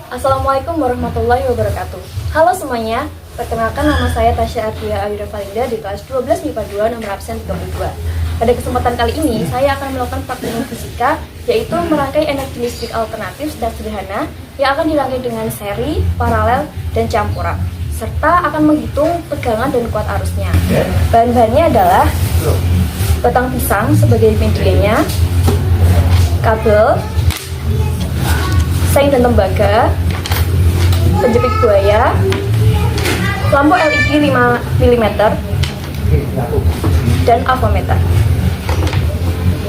Assalamualaikum warahmatullahi wabarakatuh. Halo semuanya, perkenalkan nama saya Tasya Ardia Ayura Valinda di kelas 12 MIPA 2 nomor absen 32. Pada kesempatan kali ini, saya akan melakukan praktikum fisika, yaitu merangkai energi listrik alternatif dan sederhana yang akan dirangkai dengan seri, paralel, dan campuran, serta akan menghitung tegangan dan kuat arusnya. Bahan-bahannya adalah batang pisang sebagai medianya, kabel, seng dan tembaga, penjepit buaya, lampu LED 5 mm, dan avometer.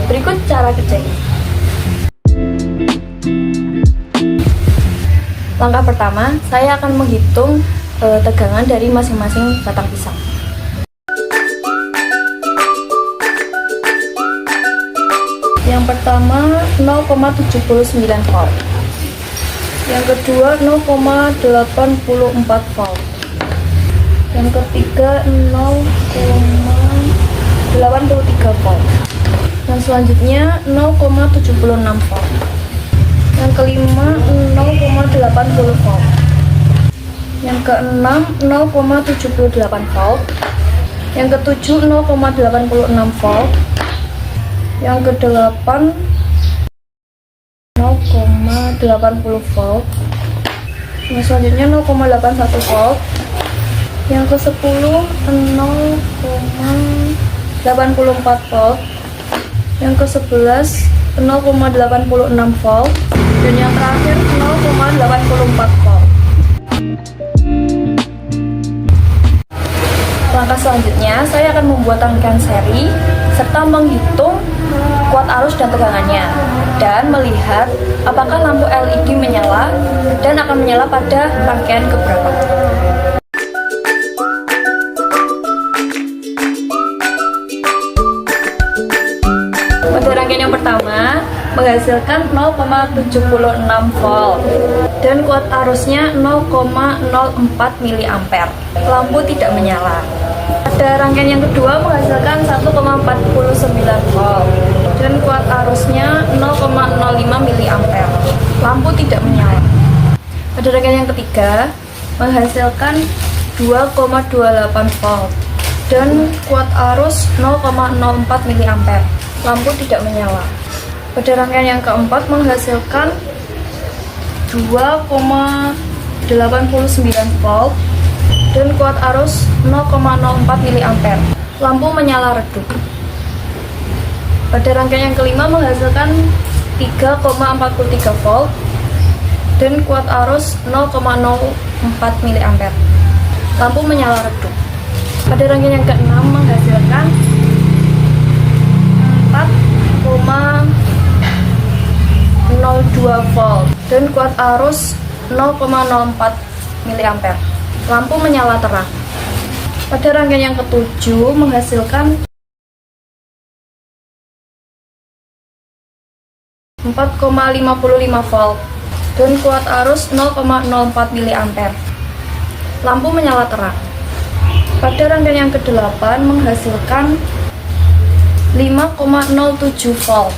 Berikut cara kerjanya. Langkah pertama, saya akan menghitung tegangan dari masing-masing batang pisang. Yang pertama 0,79 volt. Yang kedua 0,84 volt. Yang ketiga 0,83 volt. Dan selanjutnya 0,76 volt. Yang kelima 0,80 volt. Yang keenam 0,78 volt. Yang ketujuh 0,86 volt. Yang kedelapan 0,80 volt. Yang selanjutnya 0,81 volt. Yang ke-10 0,84 volt. Yang ke-11 0,86 volt. Dan yang terakhir 0,84 volt. Langkah selanjutnya, saya akan membuat rangkaian seri serta menghitung kuat arus dan tegangannya, dan melihat apakah lampu LED menyala dan akan menyala pada rangkaian keberapa. Pada rangkaian yang pertama menghasilkan 0,76 volt dan kuat arusnya 0,04 mA. Lampu tidak menyala. Pada rangkaian yang kedua menghasilkan 1,49 volt dan kuat arusnya 0,05 mA. Lampu tidak menyala. Pada rangkaian yang ketiga menghasilkan 2,28 volt dan kuat arus 0,04 mA. Lampu tidak menyala. Pada rangkaian yang keempat menghasilkan 2,89 volt dan kuat arus 0,04 mA. Lampu menyala redup. Pada rangkaian yang kelima menghasilkan 3,43 volt dan kuat arus 0,04 mA. Lampu menyala redup. Pada rangkaian yang keenam menghasilkan 4,02 volt dan kuat arus 0,04 mA. Lampu menyala terang. Pada rangkaian yang ketujuh menghasilkan 4,55 volt dan kuat arus 0,04 mA. Lampu menyala terang. Pada rangkaian yang kedelapan menghasilkan 5,07 volt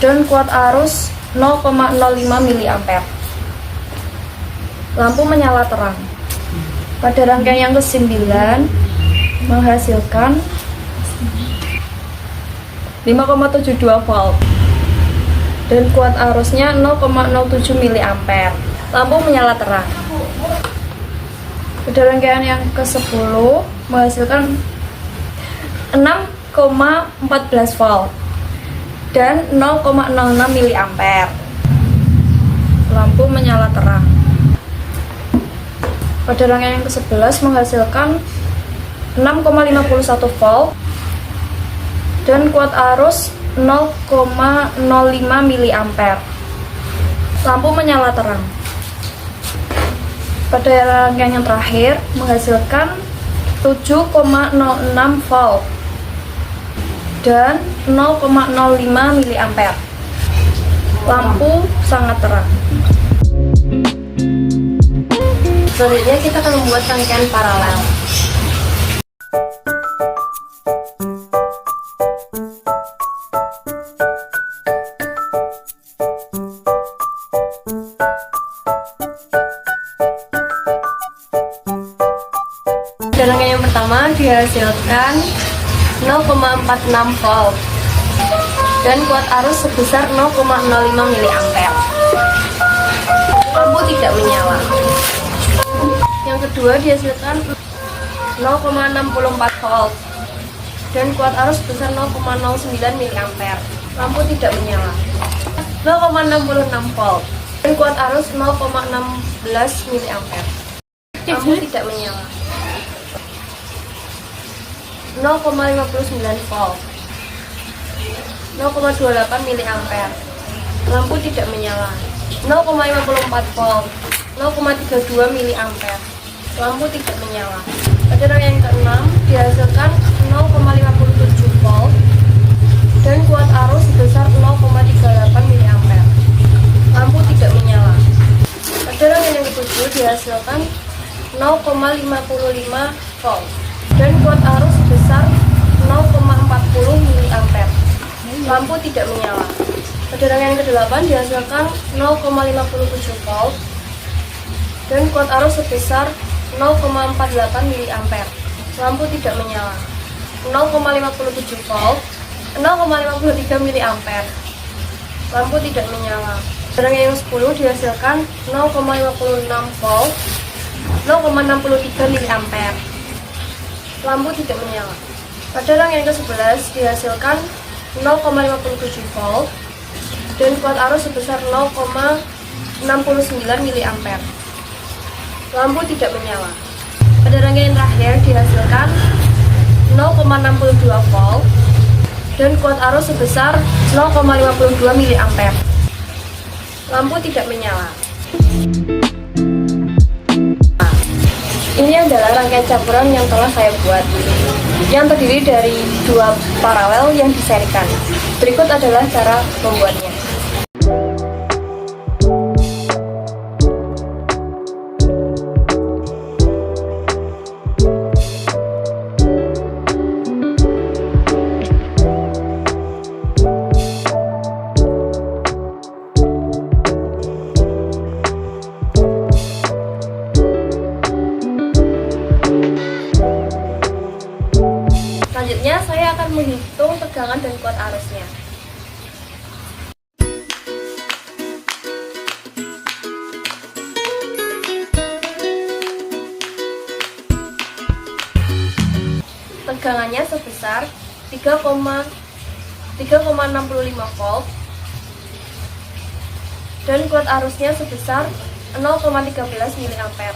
dan kuat arus 0,05 mA. Lampu menyala terang. Pada rangkaian yang ke-9 menghasilkan 5,72 volt dan kuat arusnya 0,07 mA. Lampu menyala terang. Pada rangkaian yang ke-10 menghasilkan 6,14 volt dan 0,06 mA. Lampu menyala terang. Pada rangkaian yang ke-11 menghasilkan 6,51 volt dan kuat arus 0,05 mA. Lampu menyala terang. Pada rangkaian yang terakhir menghasilkan 7,06 volt dan 0,05 mA. Lampu sangat terang. Selanjutnya kita akan membuat rangkaian paralel. pertama dihasilkan 0,46 volt dan kuat arus sebesar 0,05 mA. Lampu tidak menyala. Yang kedua dihasilkan 0,64 volt dan kuat arus sebesar 0,09 mA. Lampu tidak menyala. 0,66 volt dan kuat arus 0,16 mA. Lampu tidak menyala. 0,59 volt 0,28 mA. Lampu tidak menyala. 0,54 volt 0,32 mA. Lampu tidak menyala. Pada rangkaian ke-6 dihasilkan 0,57 volt dan kuat arus sebesar 0,38 mA. Lampu tidak menyala. Pada rangkaian yang ke-7 dihasilkan 0,55 volt dan kuat arus sebesar 0,40 mA. Lampu tidak menyala. Pada rangkaian ke-8 dihasilkan 0,57 volt dan kuat arus sebesar 0,48 mA. Lampu tidak menyala. 0,57 volt 0,53 mA. Lampu tidak menyala. Pada rangkaian yang 10 dihasilkan 0,56 volt 0,63 mA. Lampu tidak menyala. Pada rangkaian ke-11 dihasilkan 0,57 volt dan kuat arus sebesar 0,69 mA. Lampu tidak menyala. Pada rangkaian terakhir dihasilkan 0,62 volt dan kuat arus sebesar 0,52 mA. Lampu tidak menyala. Ini adalah rangkaian campuran yang telah saya buat, yang terdiri dari 2 paralel yang diserikan. Berikut adalah cara membuatnya. Selanjutnya saya akan menghitung tegangan dan kuat arusnya. Tegangannya sebesar 3,65 volt dan kuat arusnya sebesar 0,13 mA.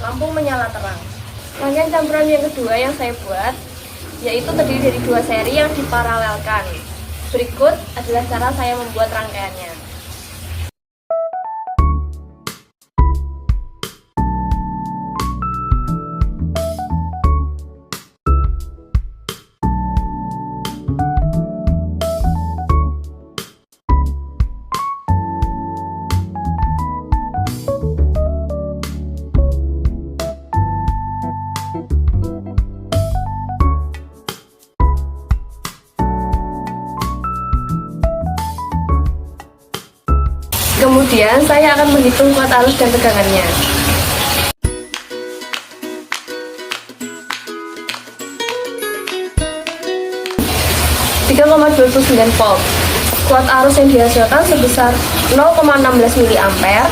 Lampu menyala terang. Rangkaian campuran yang kedua yang saya buat yaitu terdiri dari 2 seri yang diparalelkan. Berikut adalah cara saya membuat rangkaiannya. Kemudian saya akan menghitung kuat arus dan tegangannya. .29 volt. Kuat arus yang dihasilkan sebesar 0,16 mA.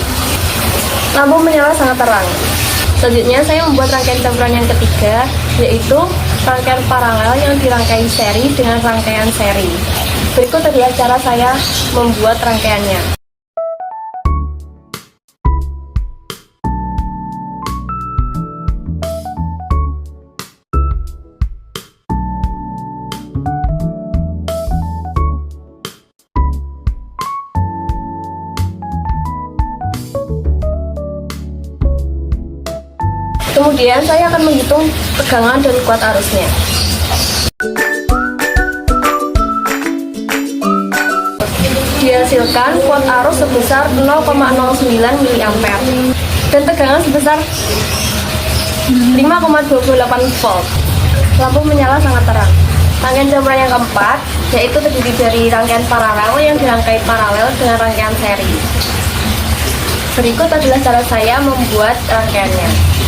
Lampu menyala sangat terang. Selanjutnya saya membuat rangkaian campuran yang ketiga, yaitu rangkaian paralel yang dirangkai seri dengan rangkaian seri. Berikut adalah cara saya membuat rangkaiannya. Kemudian saya akan menghitung tegangan dan kuat arusnya. Dihasilkan kuat arus sebesar 0,09 mA dan tegangan sebesar 5,28 volt. Lampu menyala sangat terang. Rangkaian campuran yang keempat yaitu terdiri dari rangkaian paralel yang dirangkai paralel dengan rangkaian seri. Berikut adalah cara saya membuat rangkaiannya.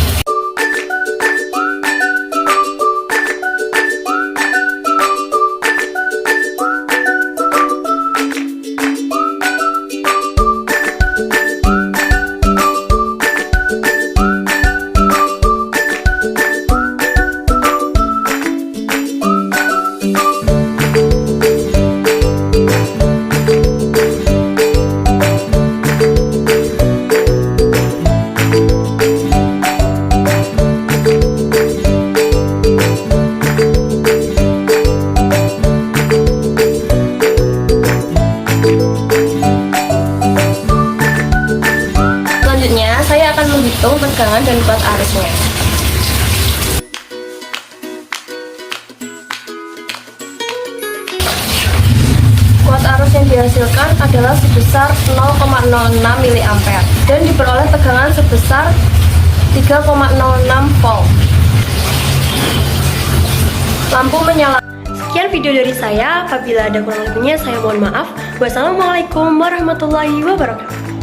tergantung tegangan dan kuat arusnya. Kuat arus yang dihasilkan adalah sebesar 0,06 mA dan diperoleh tegangan sebesar 3,06 volt. Lampu menyala. Sekian video dari saya. Apabila ada kurang lebihnya, saya mohon maaf. Wassalamualaikum warahmatullahi wabarakatuh.